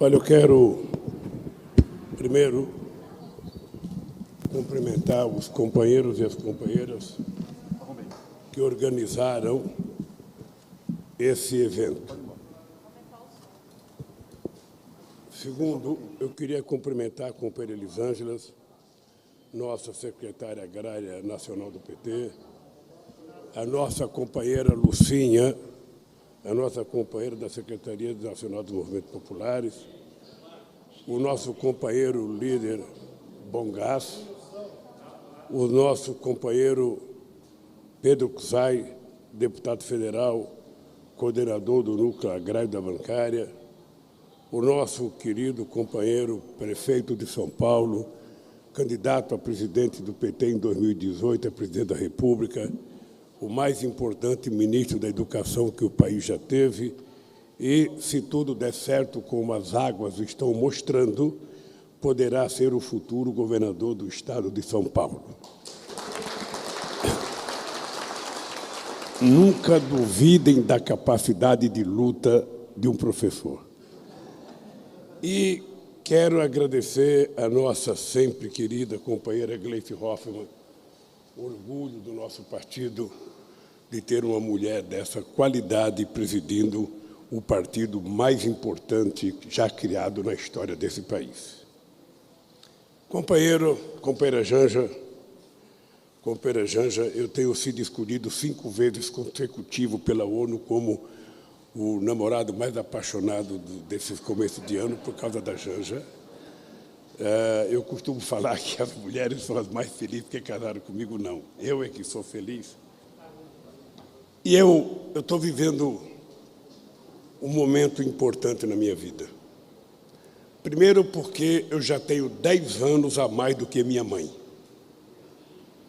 Olha, eu quero, primeiro, cumprimentar os companheiros e as companheiras que organizaram esse evento. Segundo, eu queria cumprimentar a companheira Elisângela, nossa secretária agrária nacional do PT, a nossa companheira Lucinha, a nossa companheira da Secretaria Nacional dos Movimentos Populares, o nosso companheiro líder Bongás, o nosso companheiro Pedro Cusai, deputado federal, coordenador do Núcleo Agrário da Bancária, o nosso querido companheiro prefeito de São Paulo, candidato a presidente do PT em 2018, a presidente da República, o mais importante ministro da Educação que o país já teve e, se tudo der certo, como as águas estão mostrando, poderá ser o futuro governador do estado de São Paulo. Nunca duvidem da capacidade de luta de um professor. E quero agradecer a nossa sempre querida companheira Gleice Hoffmann, orgulho do nosso partido de ter uma mulher dessa qualidade presidindo o partido mais importante já criado na história desse país. Companheira Janja, eu tenho sido escolhido 5 vezes consecutivo pela ONU como o namorado mais apaixonado desses começos de ano por causa da Janja. Eu costumo falar que as mulheres são as mais felizes que casaram comigo, não. Eu é que sou feliz. E eu estou vivendo um momento importante na minha vida. Primeiro porque eu já tenho 10 anos a mais do que minha mãe.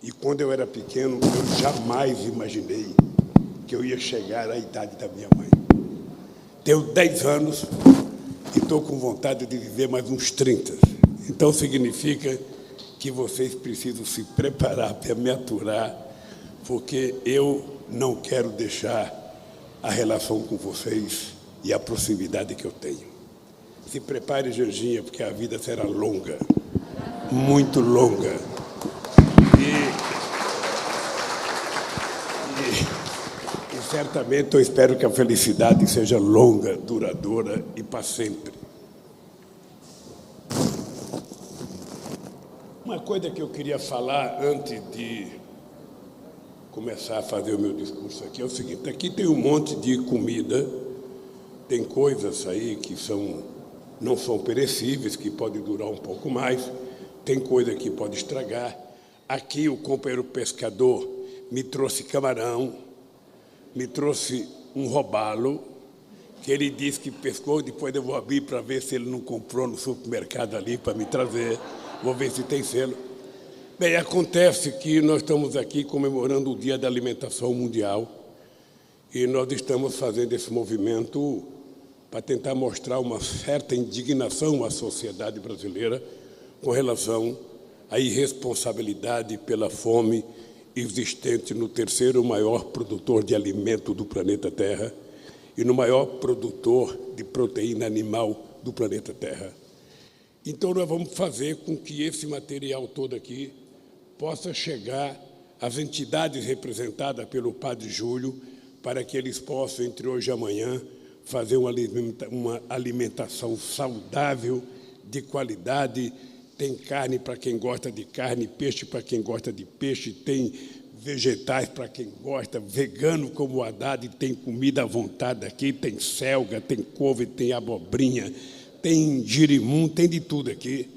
E quando eu era pequeno, eu jamais imaginei que eu ia chegar à idade da minha mãe. Tenho 10 anos e estou com vontade de viver mais uns 30. Então significa que vocês precisam se preparar para me aturar, porque eu não quero deixar a relação com vocês e a proximidade que eu tenho. Se prepare, Janjinha, porque a vida será longa, muito longa. E certamente eu espero que a felicidade seja longa, duradoura e para sempre. Uma coisa que eu queria falar antes de começar a fazer o meu discurso aqui é o seguinte: aqui tem um monte de comida, tem coisas aí que não são perecíveis, que podem durar um pouco mais, tem coisa que pode estragar. Aqui o companheiro pescador me trouxe camarão, me trouxe um robalo, que ele disse que pescou, depois eu vou abrir para ver se ele não comprou no supermercado ali para me trazer, vou ver se tem selo. Bem, acontece que nós estamos aqui comemorando o Dia da Alimentação Mundial e nós estamos fazendo esse movimento para tentar mostrar uma certa indignação à sociedade brasileira com relação à irresponsabilidade pela fome existente no 3º maior produtor de alimento do planeta Terra e no maior produtor de proteína animal do planeta Terra. Então, nós vamos fazer com que esse material todo aqui possa chegar às entidades representadas pelo Padre Júlio, para que eles possam, entre hoje e amanhã, fazer uma alimentação saudável, de qualidade. Tem carne para quem gosta de carne, peixe para quem gosta de peixe, tem vegetais para quem gosta, vegano como o Haddad, tem comida à vontade aqui, tem selga, tem couve, tem abobrinha, tem girimum, tem de tudo aqui.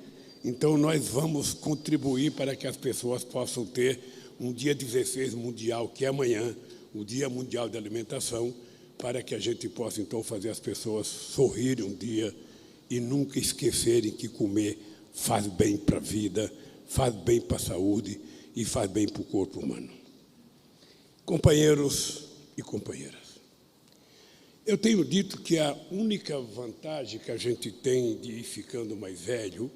Então, nós vamos contribuir para que as pessoas possam ter um dia 16 mundial, que é amanhã, o Dia Mundial da Alimentação, para que a gente possa, então, fazer as pessoas sorrirem um dia e nunca esquecerem que comer faz bem para a vida, faz bem para a saúde e faz bem para o corpo humano. Companheiros e companheiras, eu tenho dito que a única vantagem que a gente tem de ir ficando mais velho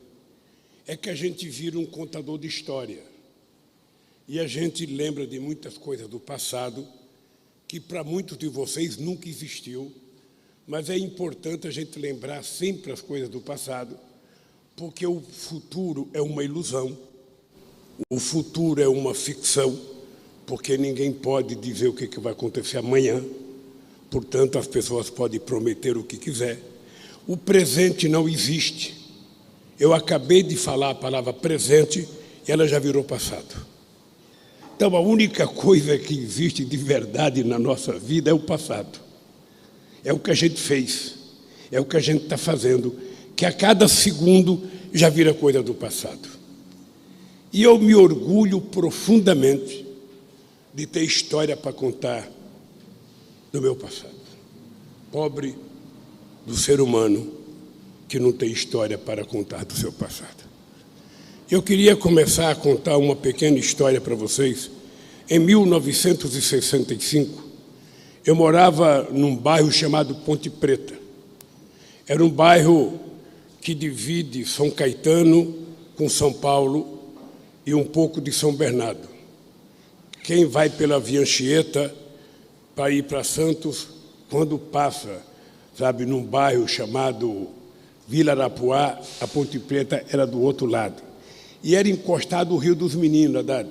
é que a gente vira um contador de história. E a gente lembra de muitas coisas do passado que para muitos de vocês nunca existiu, Mas é importante a gente lembrar sempre as coisas do passado, porque o futuro é uma ilusão, o futuro é uma ficção, porque ninguém pode dizer o que vai acontecer amanhã, portanto, as pessoas podem prometer o que quiser. O presente não existe. Eu acabei de falar a palavra presente e ela já virou passado. Então, a única coisa que existe de verdade na nossa vida é o passado. É o que a gente fez, é o que a gente está fazendo, que a cada segundo já vira coisa do passado. E eu me orgulho profundamente de ter história para contar do meu passado. Pobre do ser humano que não tem história para contar do seu passado. Eu queria começar a contar uma pequena história para vocês. Em 1965, eu morava num bairro chamado Ponte Preta. Era um bairro que divide São Caetano com São Paulo e um pouco de São Bernardo. Quem vai pela Via Anchieta para ir para Santos, quando passa, sabe, num bairro chamado Vila Arapuá, a Ponte Preta era do outro lado. E era encostado o Rio dos Meninos, Haddad.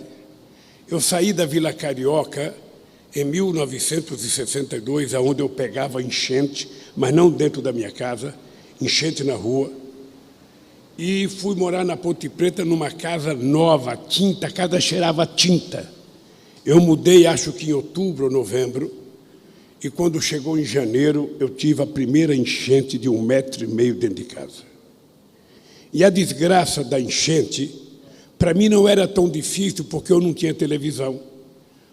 Eu saí da Vila Carioca em 1962, onde eu pegava enchente, mas não dentro da minha casa, enchente na rua, e fui morar na Ponte Preta numa casa nova, tinta, a casa cheirava tinta. Eu mudei, acho que em outubro ou novembro, e quando chegou em janeiro, eu tive a primeira enchente de 1,5 metro dentro de casa. E a desgraça da enchente, para mim não era tão difícil, porque eu não tinha televisão.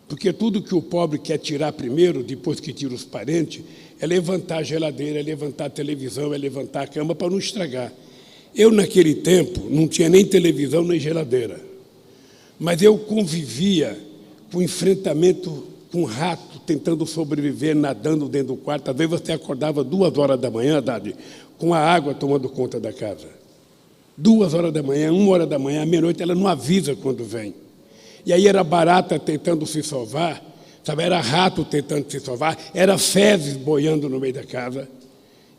Porque tudo que o pobre quer tirar primeiro, depois que tira os parentes, é levantar a geladeira, é levantar a televisão, é levantar a cama para não estragar. Eu, naquele tempo, não tinha nem televisão nem geladeira. Mas eu convivia com enfrentamento com rato, tentando sobreviver, nadando dentro do quarto. Às vezes você acordava 2 horas da manhã, Haddad, com a água tomando conta da casa. 2 horas da manhã, 1 hora da manhã, meia-noite, ela não avisa quando vem. E aí era barata tentando se salvar, sabe? Era rato tentando se salvar, era fezes boiando no meio da casa.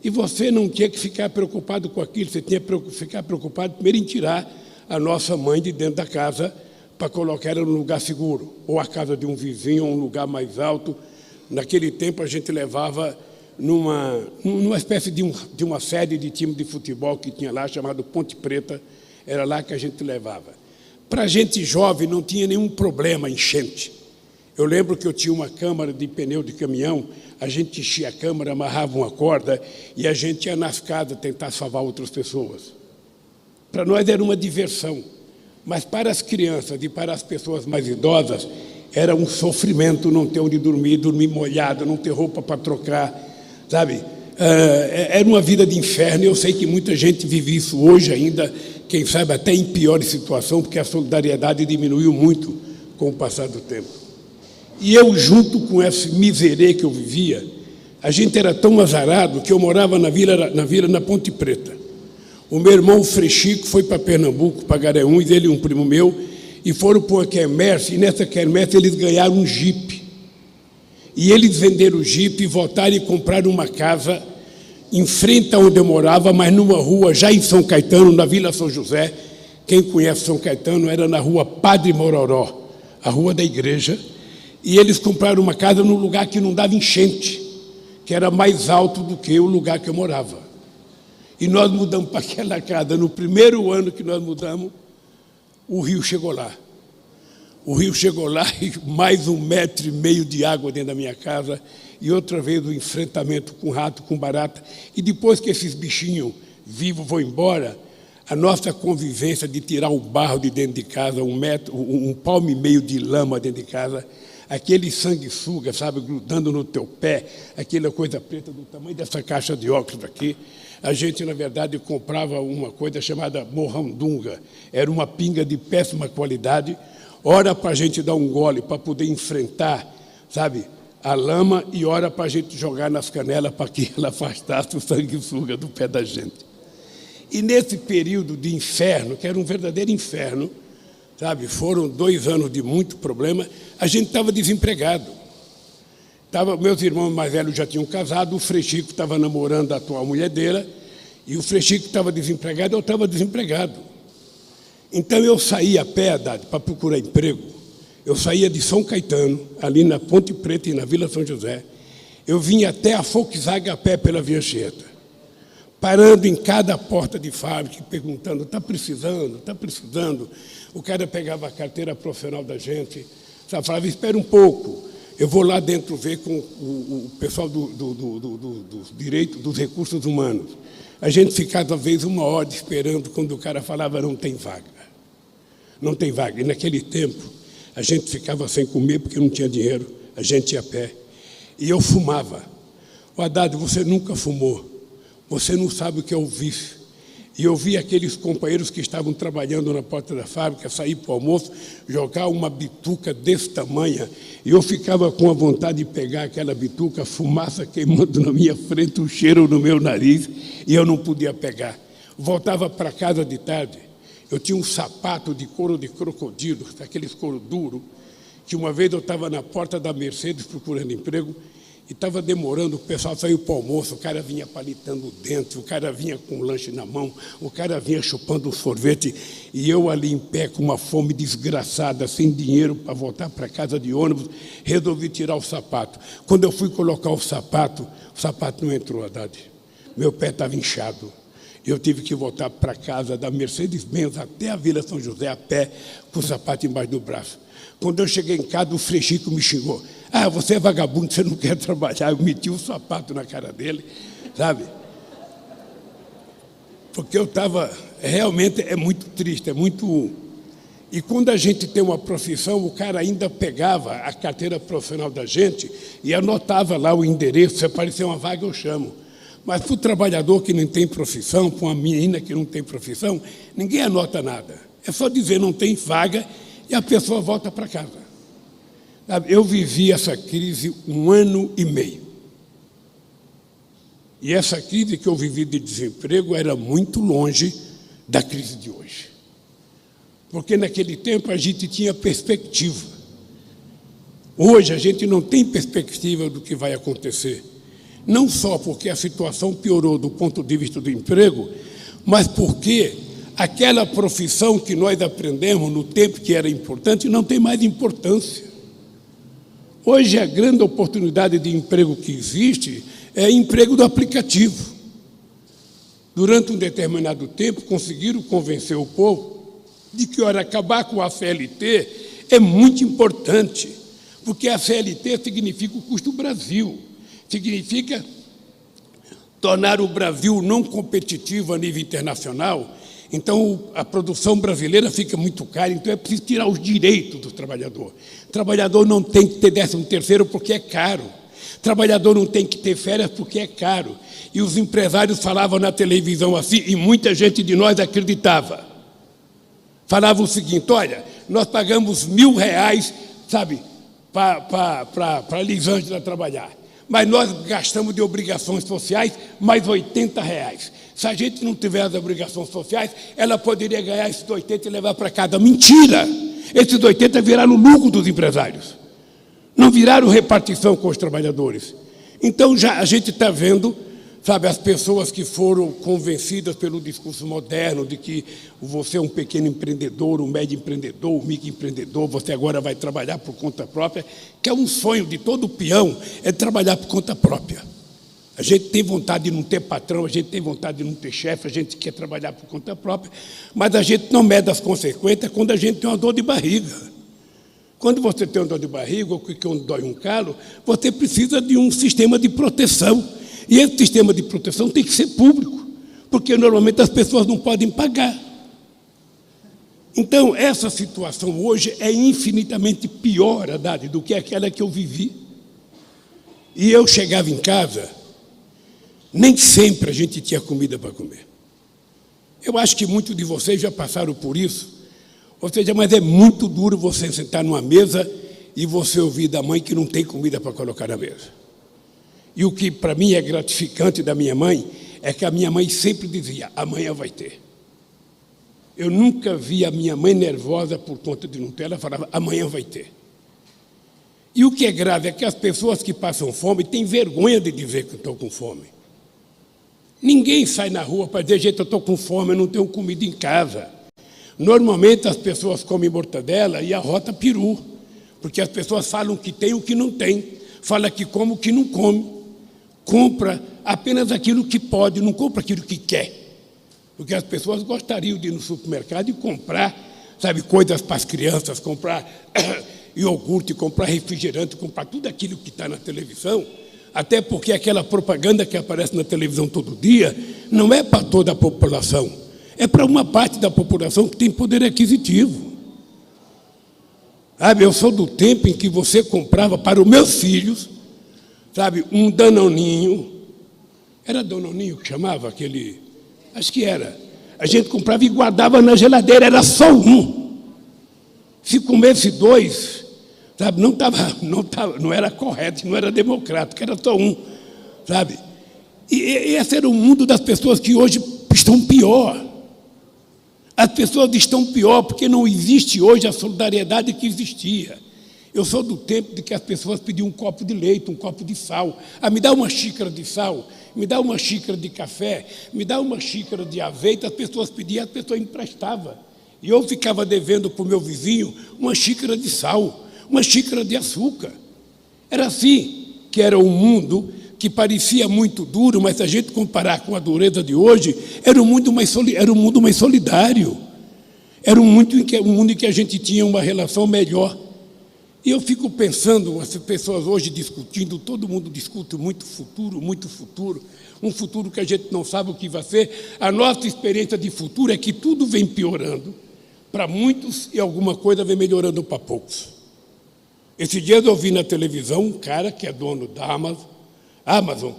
E você não tinha que ficar preocupado com aquilo, você tinha que ficar preocupado primeiro em tirar a nossa mãe de dentro da casa para colocar ela num lugar seguro, ou a casa de um vizinho, ou um lugar mais alto. Naquele tempo a gente levava numa espécie de uma sede de time de futebol que tinha lá, chamado Ponte Preta, era lá que a gente levava. Para a gente jovem não tinha nenhum problema enchente. Eu lembro que eu tinha uma câmara de pneu de caminhão, a gente enchia a câmara, amarrava uma corda e a gente ia nas casas tentar salvar outras pessoas. Para nós era uma diversão, mas para as crianças e para as pessoas mais idosas era um sofrimento não ter onde dormir molhado, não ter roupa para trocar, sabe? Era uma vida de inferno e eu sei que muita gente vive isso hoje ainda, quem sabe até em pior situação, porque a solidariedade diminuiu muito com o passar do tempo. E eu, junto com esse miserê que eu vivia, a gente era tão azarado que eu morava na Ponte Preta. O meu irmão Frechico foi para Pernambuco, para Garanhuns, ele e um primo meu, e foram para uma quermesse, e nessa quermesse eles ganharam um jipe. E eles venderam o jipe e voltaram e compraram uma casa em frente a onde eu morava, mas numa rua já em São Caetano, na Vila São José. Quem conhece São Caetano, era na rua Padre Mororó, a rua da igreja, e eles compraram uma casa num lugar que não dava enchente, que era mais alto do que o lugar que eu morava. E nós mudamos para aquela casa. No primeiro ano que nós mudamos, o rio chegou lá. O rio chegou lá e mais 1,5 metro de água dentro da minha casa, e outra vez o enfrentamento com rato, com barata. E depois que esses bichinhos vivos vão embora, a nossa convivência de tirar o barro de dentro de casa, 1,5 palmo de lama dentro de casa, aquele sanguessuga, sabe, grudando no teu pé, aquela coisa preta do tamanho dessa caixa de óculos aqui. A gente, na verdade, comprava uma coisa chamada morrandunga. Era uma pinga de péssima qualidade, ora para a gente dar um gole para poder enfrentar, sabe, a lama, e ora para a gente jogar nas canelas para que ela afastasse o sanguessuga do pé da gente. E nesse período de inferno, que era um verdadeiro inferno, sabe, foram 2 anos de muito problema, a gente estava desempregado. Meus irmãos mais velhos já tinham casado, o Frei Chico estava namorando a atual mulher dele, e o Frei Chico estava desempregado, eu estava desempregado. Então eu saía a pé, Haddad, para procurar emprego. Eu saía de São Caetano, ali na Ponte Preta e na Vila São José. Eu vinha até a Volkswagen a pé pela Via Anchieta, parando em cada porta de fábrica, perguntando, está precisando, está precisando. O cara pegava a carteira profissional da gente, sabe, falava, espera um pouco, eu vou lá dentro ver com o pessoal dos direitos, dos recursos humanos. A gente ficava, às vezes, 1 hora esperando, quando o cara falava, não tem vaga. Não tem vaga. E, naquele tempo, a gente ficava sem comer, porque não tinha dinheiro, a gente ia a pé. E eu fumava. O Haddad, você nunca fumou. Você não sabe o que é o vício. E eu vi aqueles companheiros que estavam trabalhando na porta da fábrica, sair para o almoço, jogar uma bituca desse tamanho, e eu ficava com a vontade de pegar aquela bituca, a fumaça queimando na minha frente, o cheiro no meu nariz, e eu não podia pegar. Voltava para casa de tarde, eu tinha um sapato de couro de crocodilo, aqueles couro duro, que uma vez eu estava na porta da Mercedes procurando emprego, e estava demorando, o pessoal saiu para o almoço, o cara vinha palitando o dente, o cara vinha com o lanche na mão, o cara vinha chupando o sorvete, e eu ali em pé, com uma fome desgraçada, sem dinheiro para voltar para casa de ônibus, resolvi tirar o sapato. Quando eu fui colocar o sapato não entrou, Haddad. Meu pé estava inchado. Eu tive que voltar para casa da Mercedes-Benz até a Vila São José, a pé, com o sapato embaixo do braço. Quando eu cheguei em casa, o Frei Chico me xingou. Ah, você é vagabundo, você não quer trabalhar. Eu meti o sapato na cara dele, sabe? Porque eu estava... Realmente é muito triste, é muito... E quando a gente tem uma profissão, o cara ainda pegava a carteira profissional da gente e anotava lá o endereço, se aparecer uma vaga eu chamo. Mas para o trabalhador que não tem profissão, para uma menina que não tem profissão, ninguém anota nada. É só dizer não tem vaga e a pessoa volta para casa. Eu vivi essa crise 1 ano e meio. E essa crise que eu vivi de desemprego era muito longe da crise de hoje. Porque naquele tempo a gente tinha perspectiva. Hoje a gente não tem perspectiva do que vai acontecer. Não só porque a situação piorou do ponto de vista do emprego, mas porque aquela profissão que nós aprendemos no tempo que era importante não tem mais importância. Hoje a grande oportunidade de emprego que existe é emprego do aplicativo. Durante um determinado tempo conseguiram convencer o povo de que, olha, acabar com a CLT é muito importante, porque a CLT significa o custo Brasil. Significa tornar o Brasil não competitivo a nível internacional. Então, a produção brasileira fica muito cara, então é preciso tirar os direitos do trabalhador. O trabalhador não tem que ter 13º porque é caro. O trabalhador não tem que ter férias porque é caro. E os empresários falavam na televisão assim, e muita gente de nós acreditava. Falavam o seguinte, olha, nós pagamos R$1.000, sabe, para a Elisângela trabalhar. Mas nós gastamos de obrigações sociais mais R$80. Se a gente não tiver as obrigações sociais, ela poderia ganhar esses 80 e levar para casa. Mentira! Esses 80 viraram lucro dos empresários. Não viraram repartição com os trabalhadores. Então, já a gente está vendo, sabe, as pessoas que foram convencidas pelo discurso moderno de que você é um pequeno empreendedor, um médio empreendedor, um microempreendedor, você agora vai trabalhar por conta própria, que é um sonho de todo peão, é trabalhar por conta própria. A gente tem vontade de não ter patrão, a gente tem vontade de não ter chefe, a gente quer trabalhar por conta própria, mas a gente não mede as consequências quando a gente tem uma dor de barriga. Quando você tem uma dor de barriga, ou quando dói um calo, você precisa de um sistema de proteção. E esse sistema de proteção tem que ser público, porque normalmente as pessoas não podem pagar. Então, essa situação hoje é infinitamente pior, Haddad, do que aquela que eu vivi. E eu chegava em casa, nem sempre a gente tinha comida para comer. Eu acho que muitos de vocês já passaram por isso. Ou seja, mas é muito duro você sentar numa mesa e você ouvir da mãe que não tem comida para colocar na mesa. E o que para mim é gratificante da minha mãe é que a minha mãe sempre dizia, amanhã vai ter. Eu nunca vi a minha mãe nervosa por conta de não ter, ela falava, amanhã vai ter. E o que é grave é que as pessoas que passam fome têm vergonha de dizer que estão com fome. Ninguém sai na rua para dizer, gente, eu estou com fome, eu não tenho comida em casa. Normalmente as pessoas comem mortadela e arrota peru, porque as pessoas falam que tem o que não tem, fala que come o que não come, compra apenas aquilo que pode, não compra aquilo que quer. Porque as pessoas gostariam de ir no supermercado e comprar, sabe, coisas para as crianças, comprar iogurte, comprar refrigerante, comprar tudo aquilo que está na televisão, até porque aquela propaganda que aparece na televisão todo dia não é para toda a população, é para uma parte da população que tem poder aquisitivo. Sabe, eu sou do tempo em que você comprava para os meus filhos, sabe, um Danoninho, era Danoninho que chamava aquele, acho que era, a gente comprava e guardava na geladeira, era só um. Se comesse dois, sabe, não era correto, não era democrático, era só um, sabe? E esse era o mundo das pessoas que hoje estão pior. As pessoas estão pior porque não existe hoje a solidariedade que existia. Eu sou do tempo de que as pessoas pediam um copo de leite, um copo de sal. Ah, me dá uma xícara de sal, me dá uma xícara de café, me dá uma xícara de azeite. As pessoas pediam, as pessoas emprestavam. E eu ficava devendo para o meu vizinho uma xícara de sal, uma xícara de açúcar. Era assim que era o mundo, que parecia muito duro, mas se a gente comparar com a dureza de hoje, era um mundo mais solidário. Era um mundo em que a gente tinha uma relação melhor. E eu fico pensando, as pessoas hoje discutindo, todo mundo discute muito futuro, um futuro que a gente não sabe o que vai ser. A nossa experiência de futuro é que tudo vem piorando para muitos e alguma coisa vem melhorando para poucos. Esses dias eu vi na televisão um cara que é dono da Amazon,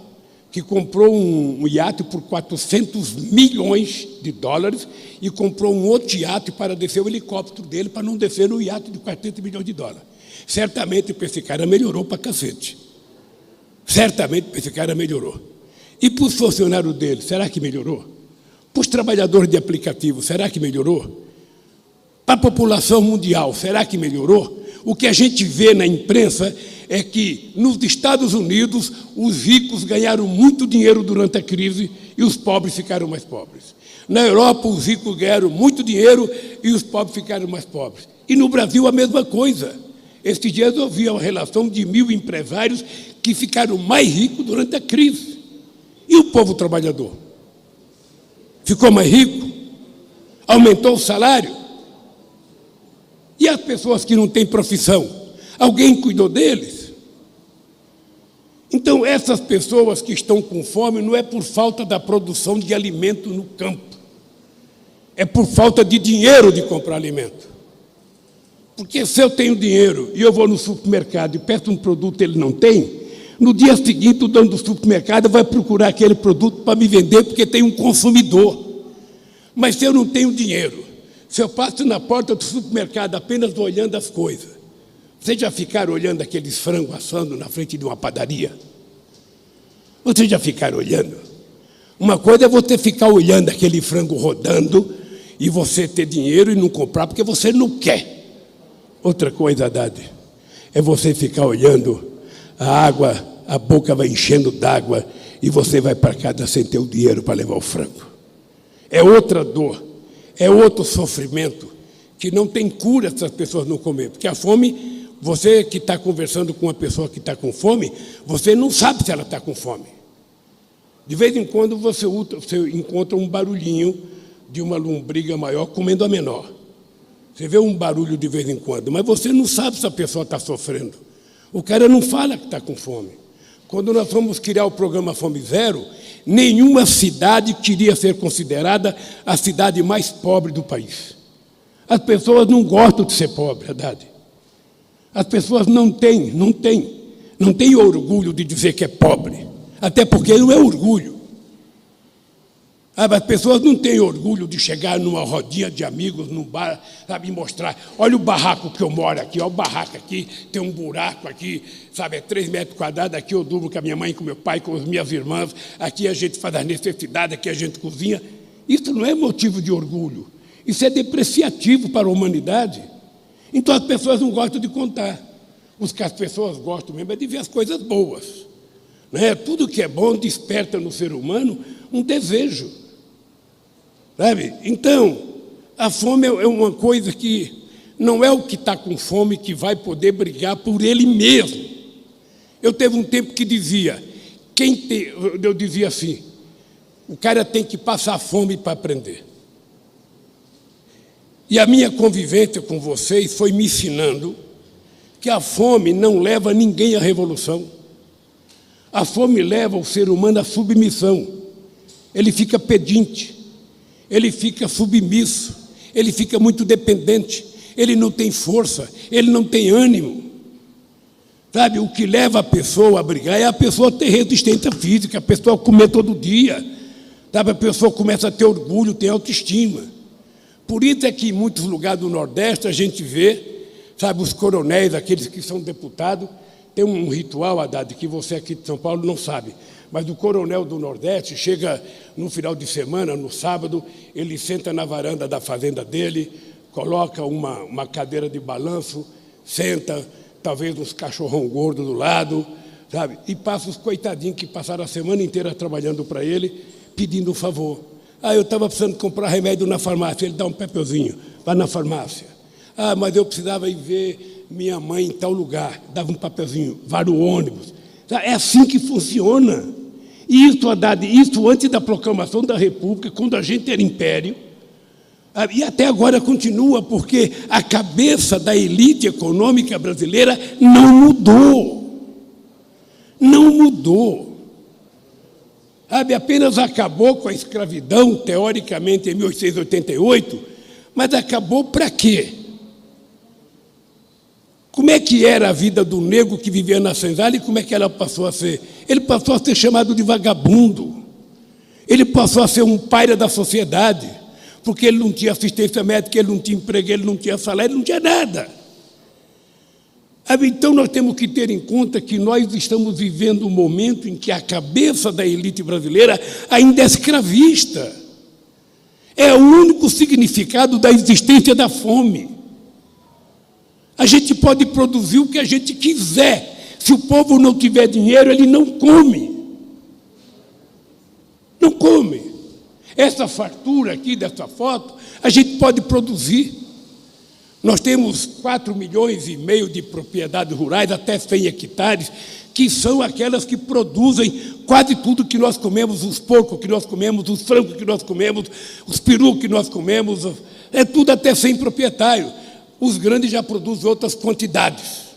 que comprou um iate por 400 milhões de dólares e comprou um outro iate para descer o helicóptero dele, para não descer no iate de 400 milhões de dólares. Certamente para esse cara melhorou para cacete. Certamente para esse cara melhorou. E para os funcionários dele, será que melhorou? Para os trabalhadores de aplicativo, será que melhorou? Para a população mundial, será que melhorou? O que a gente vê na imprensa é que, nos Estados Unidos, os ricos ganharam muito dinheiro durante a crise e os pobres ficaram mais pobres. Na Europa, os ricos ganharam muito dinheiro e os pobres ficaram mais pobres. E no Brasil, a mesma coisa. Estes dias eu vi a relação de 1.000 empresários que ficaram mais ricos durante a crise. E o povo trabalhador? Ficou mais rico? Aumentou o salário? E as pessoas que não têm profissão? Alguém cuidou deles? Então, essas pessoas que estão com fome não é por falta da produção de alimento no campo. É por falta de dinheiro de comprar alimento. Porque se eu tenho dinheiro e eu vou no supermercado e peço um produto e ele não tem, no dia seguinte o dono do supermercado vai procurar aquele produto para me vender porque tem um consumidor. Mas se eu não tenho dinheiro, se eu passo na porta do supermercado apenas olhando as coisas, vocês já ficaram olhando aqueles frangos assando na frente de uma padaria? Vocês já ficaram olhando? Uma coisa é você ficar olhando aquele frango rodando e você ter dinheiro e não comprar porque você não quer. Outra coisa, Haddad, é você ficar olhando a água, a boca vai enchendo d'água e você vai para casa sem ter o dinheiro para levar o frango. É outra dor, é outro sofrimento que não tem cura se as pessoas não comerem. Porque a fome, você que está conversando com uma pessoa que está com fome, você não sabe se ela está com fome. De vez em quando você encontra um barulhinho de uma lombriga maior comendo a menor. Você vê um barulho de vez em quando, mas você não sabe se a pessoa está sofrendo. O cara não fala que está com fome. Quando nós fomos criar o programa Fome Zero, nenhuma cidade queria ser considerada a cidade mais pobre do país. As pessoas não gostam de ser pobre, verdade. As pessoas não têm orgulho de dizer que é pobre, até porque não é orgulho. As pessoas não têm orgulho de chegar numa rodinha de amigos, num bar, sabe, e mostrar, olha o barraco que eu moro aqui, olha o barraco aqui, tem um buraco aqui, sabe, é 3 metros quadrados, aqui eu durmo com a minha mãe, com meu pai, com as minhas irmãs, aqui a gente faz as necessidades, aqui a gente cozinha. Isso não é motivo de orgulho, isso é depreciativo para a humanidade. Então as pessoas não gostam de contar. Os que as pessoas gostam mesmo é de ver as coisas boas. Né? Tudo que é bom desperta no ser humano um desejo. Sabe? Então, a fome é uma coisa que não é o que está com fome que vai poder brigar por ele mesmo. Eu teve um tempo que dizia, eu dizia assim, o cara tem que passar fome para aprender. E a minha convivência com vocês foi me ensinando que a fome não leva ninguém à revolução. A fome leva o ser humano à submissão. Ele fica pedinte, ele fica submisso, ele fica muito dependente, ele não tem força, ele não tem ânimo. Sabe, o que leva a pessoa a brigar é a pessoa ter resistência física, a pessoa comer todo dia. Sabe, a pessoa começa a ter orgulho, ter autoestima. Por isso é que em muitos lugares do Nordeste a gente vê, sabe, os coronéis, aqueles que são deputados, tem um ritual, Haddad, que você aqui de São Paulo não sabe, mas o coronel do Nordeste chega no final de semana, no sábado, ele senta na varanda da fazenda dele, coloca uma cadeira de balanço, senta, talvez uns cachorrão gordo do lado, sabe, e passa os coitadinhos que passaram a semana inteira trabalhando para ele, pedindo um favor. Eu estava precisando comprar remédio na farmácia, ele dá um papelzinho, vai na farmácia. Mas eu precisava ir ver minha mãe em tal lugar, dava um papelzinho, vai no ônibus. É assim que funciona. Isso, Haddad, isso antes da proclamação da República, quando a gente era império, e até agora continua, porque a cabeça da elite econômica brasileira não mudou. Não mudou. Apenas acabou com a escravidão, teoricamente, em 1888, mas acabou para quê? Como é que era a vida do negro que vivia na senzala e como é que ela passou a ser? Ele passou a ser chamado de vagabundo. Ele passou a ser um paria da sociedade, porque ele não tinha assistência médica, ele não tinha emprego, ele não tinha salário, ele não tinha nada. Então, nós temos que ter em conta que nós estamos vivendo um momento em que a cabeça da elite brasileira ainda é escravista. É o único significado da existência da fome. A gente pode produzir o que a gente quiser. Se o povo não tiver dinheiro, ele não come. Não come. Essa fartura aqui dessa foto, a gente pode produzir. Nós temos 4,5 milhões de propriedades rurais, até 100 hectares, que são aquelas que produzem quase tudo que nós comemos, os porcos que nós comemos, os frangos que nós comemos, os perus que nós comemos, é tudo até 100 proprietários. Os grandes já produzem outras quantidades.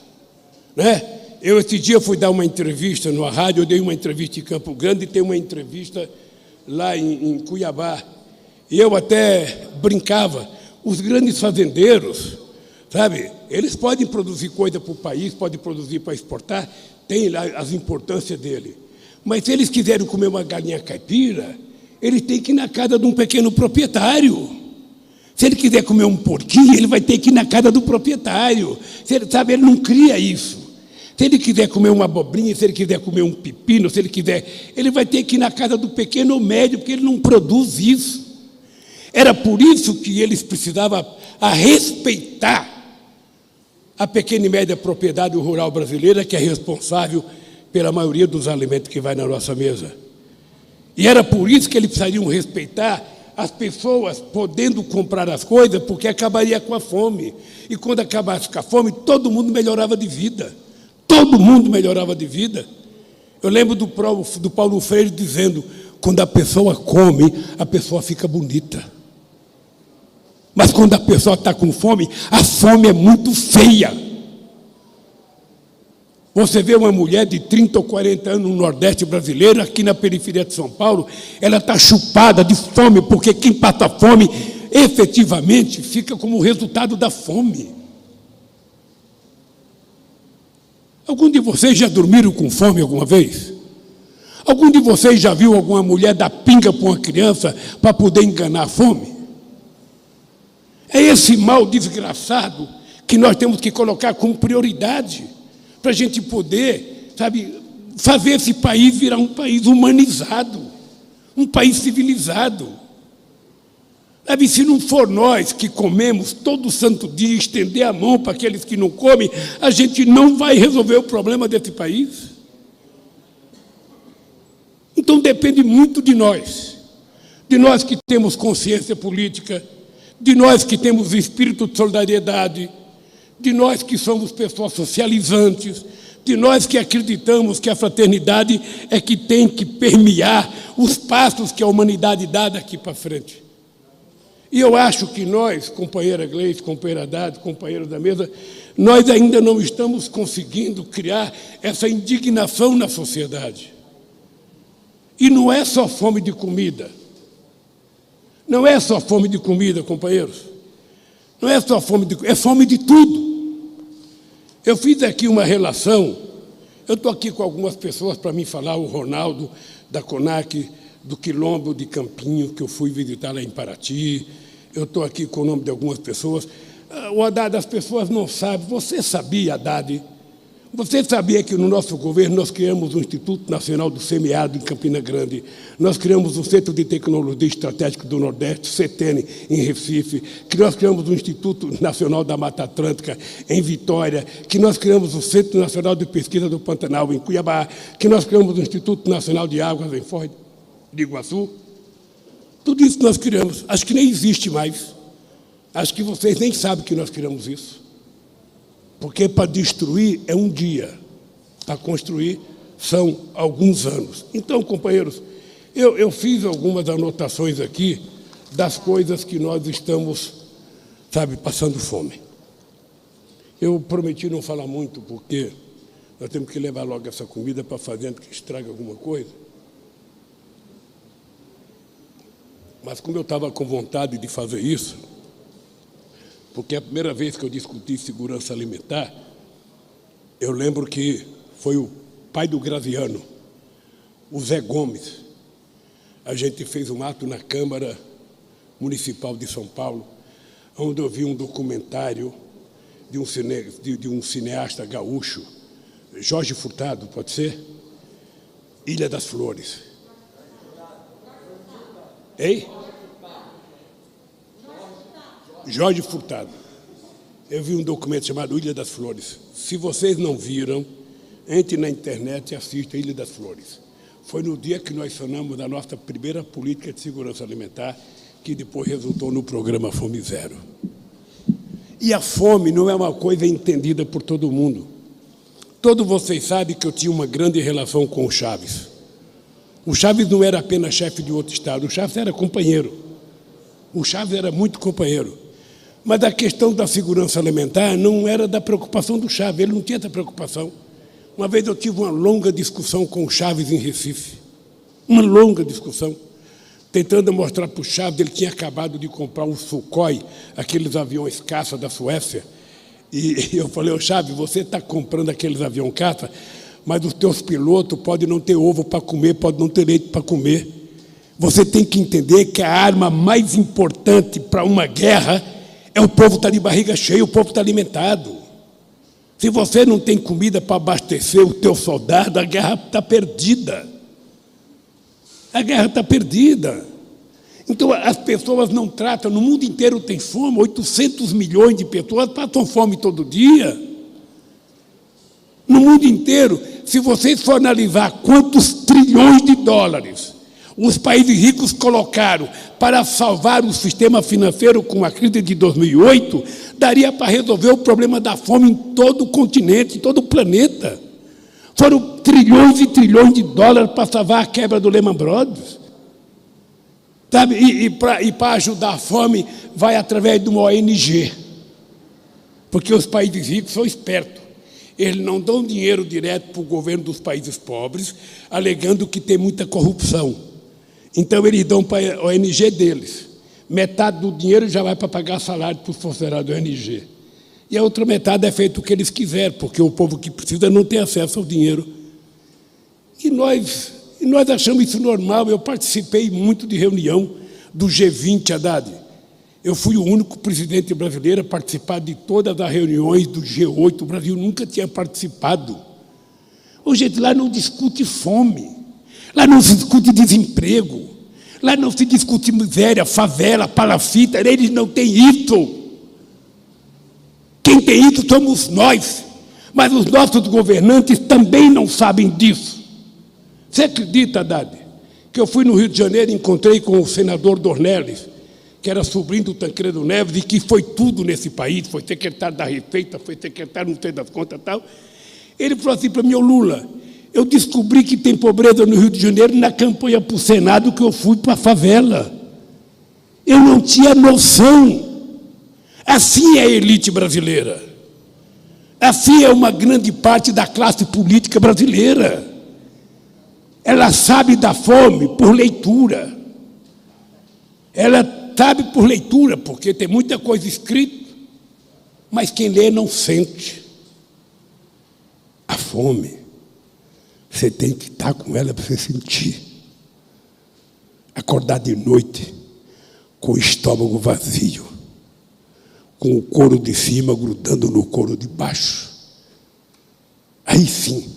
Né? Esse dia fui dar uma entrevista na rádio, eu dei uma entrevista em Campo Grande e tem uma entrevista lá em Cuiabá. E eu até brincava, os grandes fazendeiros, sabe, eles podem produzir coisa para o país, podem produzir para exportar, tem lá as importâncias dele. Mas se eles quiserem comer uma galinha caipira, eles têm que ir na casa de um pequeno proprietário. Se ele quiser comer um porquinho, ele vai ter que ir na casa do proprietário. Ele não cria isso. Se ele quiser comer uma abobrinha, se ele quiser comer um pepino, se ele quiser, ele vai ter que ir na casa do pequeno ou médio, porque ele não produz isso. Era por isso que eles precisavam respeitar a pequena e média propriedade rural brasileira, que é responsável pela maioria dos alimentos que vai na nossa mesa. E era por isso que eles precisariam respeitar as pessoas podendo comprar as coisas, porque acabaria com a fome. E quando acabasse com a fome, todo mundo melhorava de vida. Todo mundo melhorava de vida. Eu lembro do Paulo Freire dizendo, quando a pessoa come, a pessoa fica bonita. Mas quando a pessoa está com fome, a fome é muito feia. Você vê uma mulher de 30 ou 40 anos no Nordeste brasileiro, aqui na periferia de São Paulo, ela está chupada de fome, porque quem passa fome, efetivamente, fica como resultado da fome. Algum de vocês já dormiram com fome alguma vez? Algum de vocês já viu alguma mulher dar pinga para uma criança para poder enganar a fome? É esse mal desgraçado que nós temos que colocar como prioridade para a gente poder, sabe, fazer esse país virar um país humanizado, um país civilizado. Sabe, se não for nós que comemos todo santo dia, estender a mão para aqueles que não comem, a gente não vai resolver o problema desse país. Então depende muito de nós que temos consciência política, de nós que temos espírito de solidariedade, de nós que somos pessoas socializantes, de nós que acreditamos que a fraternidade é que tem que permear os passos que a humanidade dá daqui para frente. E eu acho que nós, companheira Gleice, companheira Haddad, companheiros da mesa, nós ainda não estamos conseguindo criar essa indignação na sociedade. E não é só fome de comida. Não é só fome de comida, companheiros. Não é só fome de comida, é fome de tudo. Eu fiz aqui uma relação, eu estou aqui com algumas pessoas para me falar, o Ronaldo, da CONAC, do Quilombo de Campinho, que eu fui visitar lá em Paraty. Eu estou aqui com o nome de algumas pessoas. O Haddad, as pessoas não sabem. Você sabia, Haddad? Você sabia que no nosso governo nós criamos o Instituto Nacional do Semiárido em Campina Grande, nós criamos o Centro de Tecnologia Estratégica do Nordeste, CETEN, em Recife, que nós criamos o Instituto Nacional da Mata Atlântica, em Vitória, que nós criamos o Centro Nacional de Pesquisa do Pantanal, em Cuiabá, que nós criamos o Instituto Nacional de Águas, em Foz de Iguaçu. Tudo isso nós criamos. Acho que nem existe mais. Acho que vocês nem sabem que nós criamos isso. Porque para destruir é um dia, para construir são alguns anos. Então, companheiros, eu fiz algumas anotações aqui das coisas que nós estamos, sabe, passando fome. Eu prometi não falar muito, porque nós temos que levar logo essa comida para a fazenda, que estraga alguma coisa. Mas como eu estava com vontade de fazer isso, porque a primeira vez que eu discuti segurança alimentar, eu lembro que foi o pai do Graziano, o Zé Gomes. A gente fez um ato na Câmara Municipal de São Paulo, onde eu vi um documentário de um cineasta gaúcho, Jorge Furtado, pode ser? Ilha das Flores. Hein? Jorge Furtado. Eu vi um documento chamado Ilha das Flores. Se vocês não viram, entre na internet e assista Ilha das Flores. Foi no dia que nós sanamos a nossa primeira política de segurança alimentar, que depois resultou no programa Fome Zero. E a fome não é uma coisa entendida por todo mundo. Todos vocês sabem que eu tinha uma grande relação com o Chaves. O Chaves não era apenas chefe de outro estado, o Chaves era companheiro. O Chaves era muito companheiro. Mas a questão da segurança alimentar não era da preocupação do Chaves, ele não tinha essa preocupação. Uma vez eu tive uma longa discussão com o Chaves em Recife, uma longa discussão, tentando mostrar para o Chaves, ele tinha acabado de comprar um Sukhoi, aqueles aviões caça da Suécia, e eu falei, ô Chaves, você está comprando aqueles aviões caça, mas os teus pilotos podem não ter ovo para comer, podem não ter leite para comer. Você tem que entender que a arma mais importante para uma guerra é o povo estar de barriga cheia, o povo está alimentado. Se você não tem comida para abastecer o teu soldado, a guerra está perdida. A guerra está perdida. Então, as pessoas não tratam, no mundo inteiro tem fome, 800 milhões de pessoas passam fome todo dia. No mundo inteiro, se vocês for analisar quantos trilhões de dólares os países ricos colocaram para salvar o sistema financeiro com a crise de 2008, daria para resolver o problema da fome em todo o continente, em todo o planeta. Foram trilhões e trilhões de dólares para salvar a quebra do Lehman Brothers. Sabe? E para ajudar a fome, vai através de uma ONG. Porque os países ricos são espertos. Eles não dão dinheiro direto para o governo dos países pobres, alegando que tem muita corrupção. Então, eles dão para a ONG deles. Metade do dinheiro já vai para pagar salário para os funcionários da ONG. E a outra metade é feito o que eles quiserem, porque o povo que precisa não tem acesso ao dinheiro. E nós achamos isso normal. Eu participei muito de reunião do G20, Haddad. Eu fui o único presidente brasileiro a participar de todas as reuniões do G8. O Brasil nunca tinha participado. Hoje, lá não discute fome. Lá não se discute desemprego, Lá não se discute miséria, favela, palafita, eles não têm isso. Quem tem isso somos nós, mas os nossos governantes também não sabem disso. Você acredita, Haddad, que eu fui no Rio de Janeiro e encontrei com o senador Dornelles, que era sobrinho do Tancredo Neves, e que foi tudo nesse país, foi secretário da Receita, foi secretário não sei das contas e tal. Ele falou assim para mim: ô Lula, eu descobri que tem pobreza no Rio de Janeiro na campanha para o Senado que eu fui para a favela. Eu não tinha noção. Assim é a elite brasileira. Assim é uma grande parte da classe política brasileira. Ela sabe da fome por leitura. Ela sabe por leitura, porque tem muita coisa escrita, mas quem lê não sente. A fome, você tem que estar com ela para você sentir. Acordar de noite com o estômago vazio, com o couro de cima grudando no couro de baixo. Aí sim,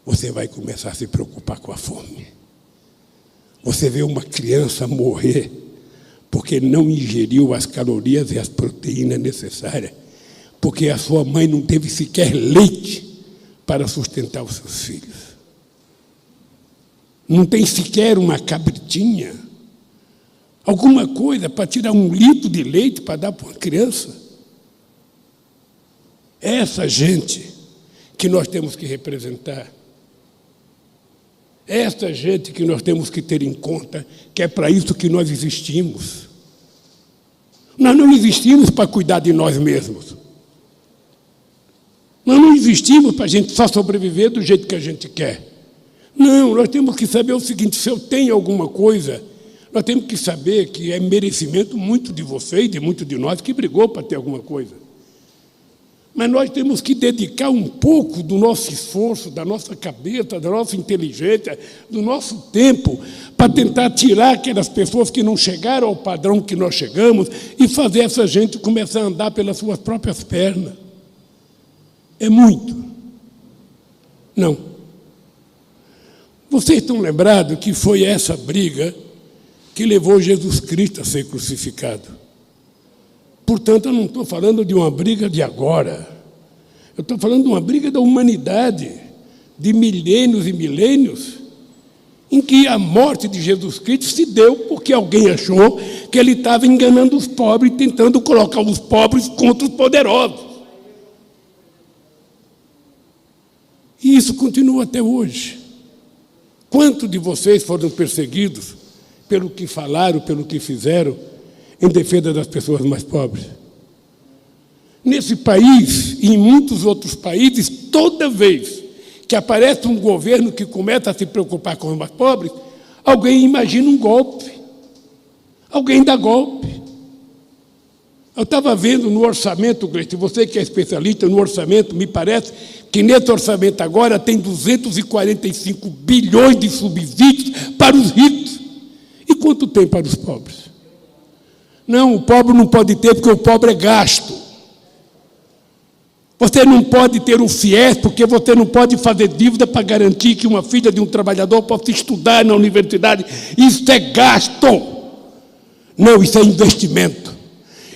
você vai começar a se preocupar com a fome. Você vê uma criança morrer porque não ingeriu as calorias e as proteínas necessárias, porque a sua mãe não teve sequer leite para sustentar os seus filhos. Não tem sequer uma cabritinha, alguma coisa para tirar 1 litro de leite para dar para uma criança. É essa gente que nós temos que representar. É essa gente que nós temos que ter em conta, que é para isso que nós existimos. Nós não existimos para cuidar de nós mesmos. Nós não existimos para a gente só sobreviver do jeito que a gente quer. Não, nós temos que saber o seguinte: se eu tenho alguma coisa, nós temos que saber que é merecimento muito de vocês, de muito de nós, que brigou para ter alguma coisa. Mas nós temos que dedicar um pouco do nosso esforço, da nossa cabeça, da nossa inteligência, do nosso tempo, para tentar tirar aquelas pessoas que não chegaram ao padrão que nós chegamos e fazer essa gente começar a andar pelas suas próprias pernas. É muito? Não. Vocês estão lembrados que foi essa briga que levou Jesus Cristo a ser crucificado? Portanto, eu não estou falando de uma briga de agora. Eu estou falando de uma briga da humanidade, de milênios e milênios, em que a morte de Jesus Cristo se deu porque alguém achou que ele estava enganando os pobres, tentando colocar os pobres contra os poderosos. E isso continua até hoje. Quantos de vocês foram perseguidos pelo que falaram, pelo que fizeram, em defesa das pessoas mais pobres? Nesse país e em muitos outros países, toda vez que aparece um governo que começa a se preocupar com os mais pobres, alguém imagina um golpe. Alguém dá golpe. Eu estava vendo no orçamento, Gleito, você que é especialista no orçamento, me parece que nesse orçamento agora tem 245 bilhões de subsídios para os ricos. E quanto tem para os pobres? Não, o pobre não pode ter, porque o pobre é gasto. Você não pode ter um FIES, porque você não pode fazer dívida para garantir que uma filha de um trabalhador possa estudar na universidade. Isso é gasto. Não, isso é investimento.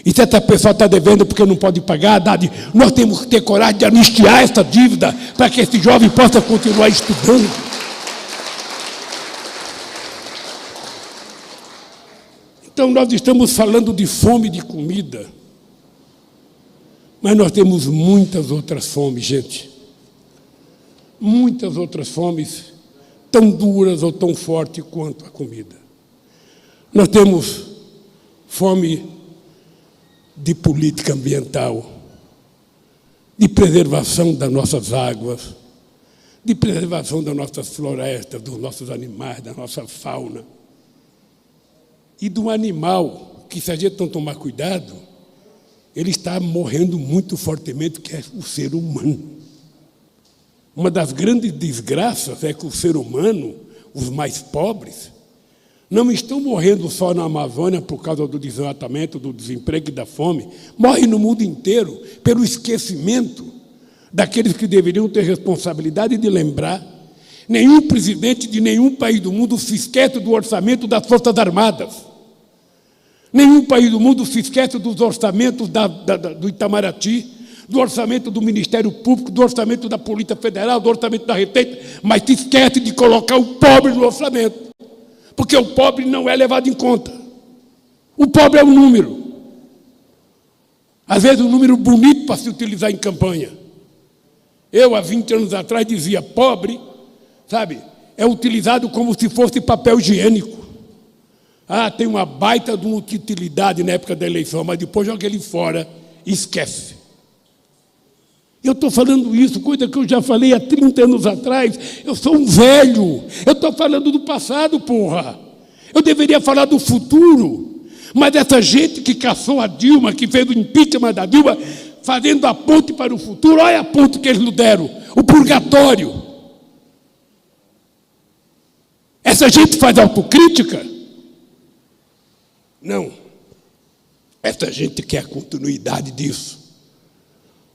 E se essa pessoa está devendo porque não pode pagar, Haddad, nós temos que ter coragem de anistiar essa dívida para que esse jovem possa continuar estudando. Então, nós estamos falando de fome de comida, mas nós temos muitas outras fomes, gente. Muitas outras fomes, tão duras ou tão fortes quanto a comida. Nós temos fome de política ambiental, de preservação das nossas águas, de preservação das nossas florestas, dos nossos animais, da nossa fauna. E do animal, que se a gente não tomar cuidado, ele está morrendo muito fortemente, que é o ser humano. Uma das grandes desgraças é que o ser humano, os mais pobres, não estão morrendo só na Amazônia por causa do desmatamento, do desemprego e da fome, morrem no mundo inteiro pelo esquecimento daqueles que deveriam ter responsabilidade de lembrar Nenhum presidente de nenhum país do mundo se esquece do orçamento das Forças Armadas. Nenhum país do mundo se esquece dos orçamentos do Itamaraty, do orçamento do Ministério Público, do orçamento da Polícia Federal, do orçamento da Receita, mas se esquece de colocar o pobre no orçamento, porque o pobre não é levado em conta. O pobre é um número. Às vezes um número bonito para se utilizar em campanha. Eu, há 20 anos atrás, dizia, pobre, sabe, é utilizado como se fosse papel higiênico. Ah, tem uma baita de uma utilidade na época da eleição, mas depois joga ele fora e esquece. Eu estou falando isso, coisa que eu já falei há 30 anos atrás. Eu sou um velho. Eu estou falando do passado, porra. Eu deveria falar do futuro. Mas essa gente que caçou a Dilma, que fez o impeachment da Dilma, fazendo a ponte para o futuro, olha a ponte que eles nos deram, o purgatório. Essa gente faz autocrítica? Não. Essa gente quer a continuidade disso.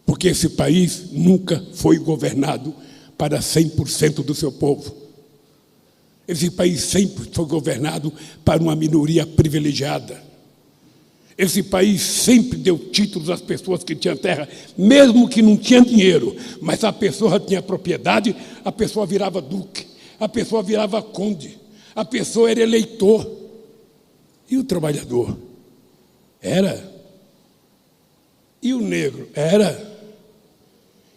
Porque esse país nunca foi governado para 100% do seu povo. Esse país sempre foi governado para uma minoria privilegiada. Esse país sempre deu títulos às pessoas que tinham terra, mesmo que não tinham dinheiro, mas a pessoa tinha propriedade, a pessoa virava duque, a pessoa virava conde, a pessoa era eleitor. E o trabalhador? Era. E o negro? Era.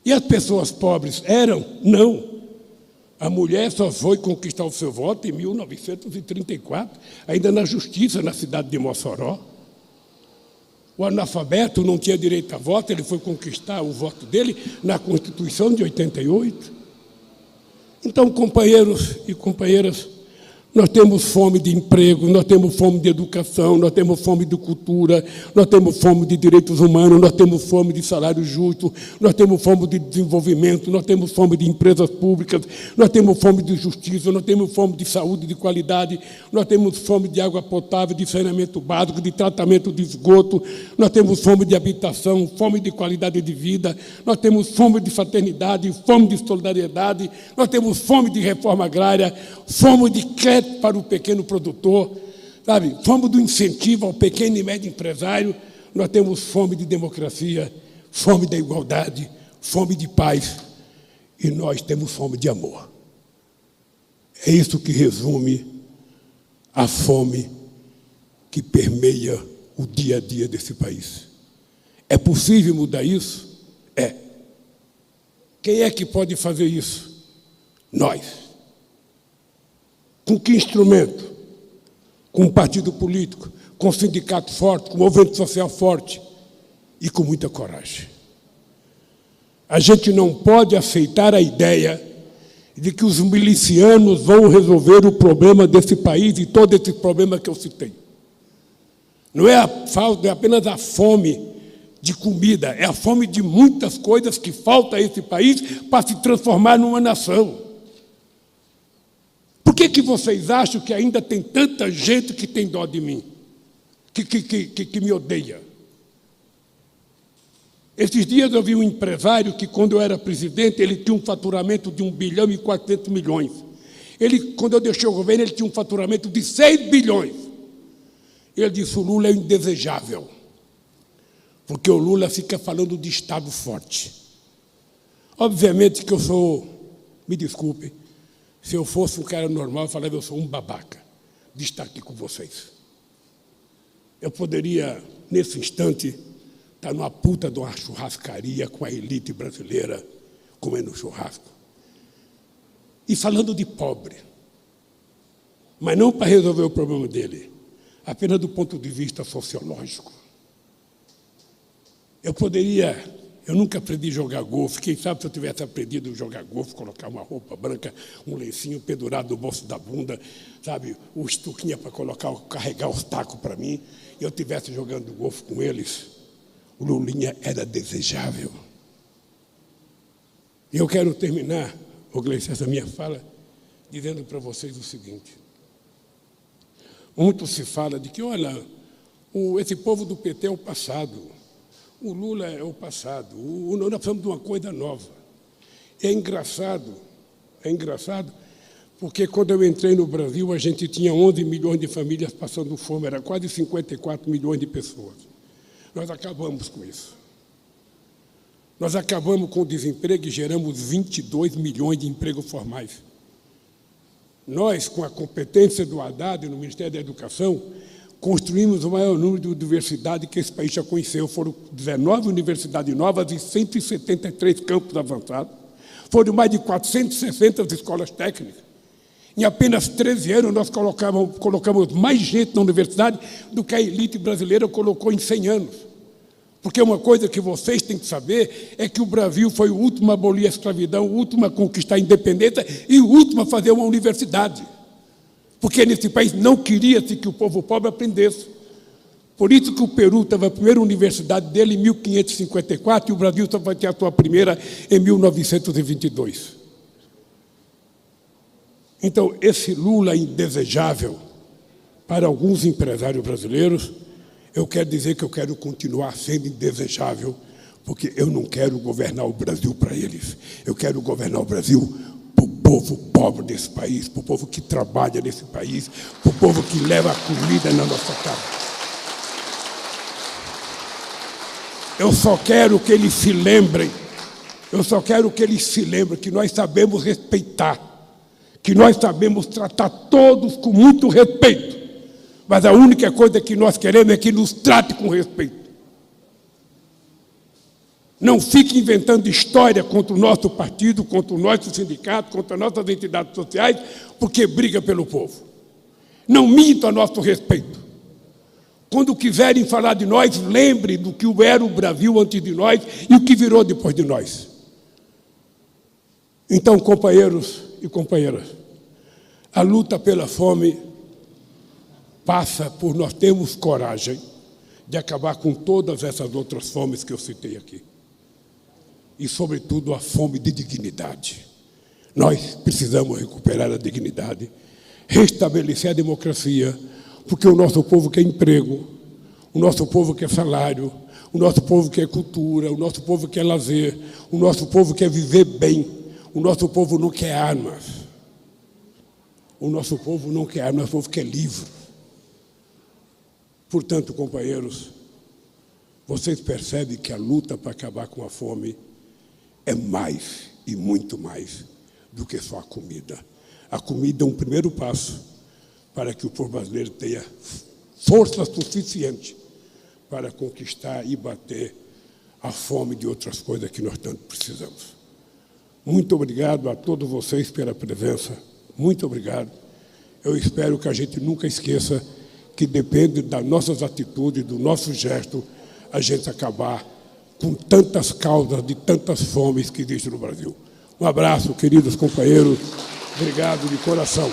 E as pessoas pobres? Eram? Não. A mulher só foi conquistar o seu voto em 1934, ainda na justiça, na cidade de Mossoró. O analfabeto não tinha direito a voto, ele foi conquistar o voto dele na Constituição de 88. Então, companheiros e companheiras, nós temos fome de emprego, nós temos fome de educação, nós temos fome de cultura, nós temos fome de direitos humanos, nós temos fome de salário justo, nós temos fome de desenvolvimento, nós temos fome de empresas públicas, nós temos fome de justiça, nós temos fome de saúde de qualidade, nós temos fome de água potável, de saneamento básico, de tratamento de esgoto, nós temos fome de habitação, fome de qualidade de vida, nós temos fome de fraternidade, fome de solidariedade, nós temos fome de reforma agrária, fome de crédito para o pequeno produtor, sabe? Fome do incentivo ao pequeno e médio empresário. Nós temos fome de democracia, fome da igualdade, fome de paz, e nós temos fome de amor. É isso que resume a fome que permeia o dia a dia desse país. É possível mudar isso? É. Quem é que pode fazer isso? Nós. Com que instrumento? Com um partido político, com um sindicato forte, com um movimento social forte e com muita coragem. A gente não pode aceitar a ideia de que os milicianos vão resolver o problema desse país e todo esse problema que eu citei. Não é a falta, é apenas a fome de comida, é a fome de muitas coisas que falta a esse país para se transformar numa nação. Por que vocês acham que ainda tem tanta gente que tem dó de mim, que me odeia? Esses dias eu vi um empresário que, quando eu era presidente, ele tinha um faturamento de 1,4 bilhões. Ele, quando eu deixei o governo, ele tinha um faturamento de 6 bilhões. Ele disse, o Lula é indesejável, porque o Lula fica falando de Estado forte. Obviamente que eu sou, me desculpe, se eu fosse um cara normal, eu falava, eu sou um babaca de estar aqui com vocês. Eu poderia, nesse instante, estar numa puta de uma churrascaria com a elite brasileira, comendo churrasco. E falando de pobre. Mas não para resolver o problema dele, apenas do ponto de vista sociológico. Eu nunca aprendi a jogar golfe. Quem sabe se eu tivesse aprendido a jogar golfe, colocar uma roupa branca, um lencinho pendurado no bolso da bunda, sabe, o estuquinha para carregar os tacos para mim, e eu estivesse jogando golfe com eles, o Lulinha era desejável. E eu quero terminar, Gleice, essa minha fala, dizendo para vocês o seguinte. Muito se fala de que, olha, esse povo do PT é o passado. O Lula é o passado, nós precisamos de uma coisa nova. É engraçado Porque quando eu entrei no Brasil, a gente tinha 11 milhões de famílias passando fome, era quase 54 milhões de pessoas. Nós acabamos com isso. Nós acabamos com o desemprego e geramos 22 milhões de empregos formais. Nós, com a competência do Haddad no Ministério da Educação, construímos o maior número de universidades que esse país já conheceu. Foram 19 universidades novas e 173 campos avançados. Foram mais de 460 escolas técnicas. Em apenas 13 anos, nós colocamos mais gente na universidade do que a elite brasileira colocou em 100 anos. Porque uma coisa que vocês têm que saber é que o Brasil foi o último a abolir a escravidão, o último a conquistar a independência e o último a fazer uma universidade. Porque nesse país não queria-se que o povo pobre aprendesse. Por isso que o Peru teve a primeira universidade dele em 1554 e o Brasil só vai ter a sua primeira em 1922. Então, esse Lula indesejável para alguns empresários brasileiros, eu quero dizer que eu quero continuar sendo indesejável, porque eu não quero governar o Brasil para eles. Eu quero governar o Brasil para o povo pobre desse país, para o povo que trabalha nesse país, para o povo que leva a comida na nossa casa. Eu só quero que eles se lembrem, que nós sabemos respeitar, que nós sabemos tratar todos com muito respeito, mas a única coisa que nós queremos é que nos trate com respeito. Não fique inventando história contra o nosso partido, contra o nosso sindicato, contra as nossas entidades sociais, porque briga pelo povo. Não minta a nosso respeito. Quando quiserem falar de nós, lembre do que era o Brasil antes de nós e o que virou depois de nós. Então, companheiros e companheiras, a luta pela fome passa por nós termos coragem de acabar com todas essas outras fomes que eu citei aqui. E, sobretudo, a fome de dignidade. Nós precisamos recuperar a dignidade, restabelecer a democracia, porque o nosso povo quer emprego, o nosso povo quer salário, o nosso povo quer cultura, o nosso povo quer lazer, o nosso povo quer viver bem, o nosso povo não quer armas. O nosso povo não quer armas, o nosso povo quer livro. Portanto, companheiros, vocês percebem que a luta para acabar com a fome é mais e muito mais do que só a comida. A comida é um primeiro passo para que o povo brasileiro tenha força suficiente para conquistar e bater a fome de outras coisas que nós tanto precisamos. Muito obrigado a todos vocês pela presença. Muito obrigado. Eu espero que a gente nunca esqueça que depende das nossas atitudes, do nosso gesto, a gente acabar com tantas causas de tantas fomes que existem no Brasil. Um abraço, queridos companheiros. Obrigado de coração.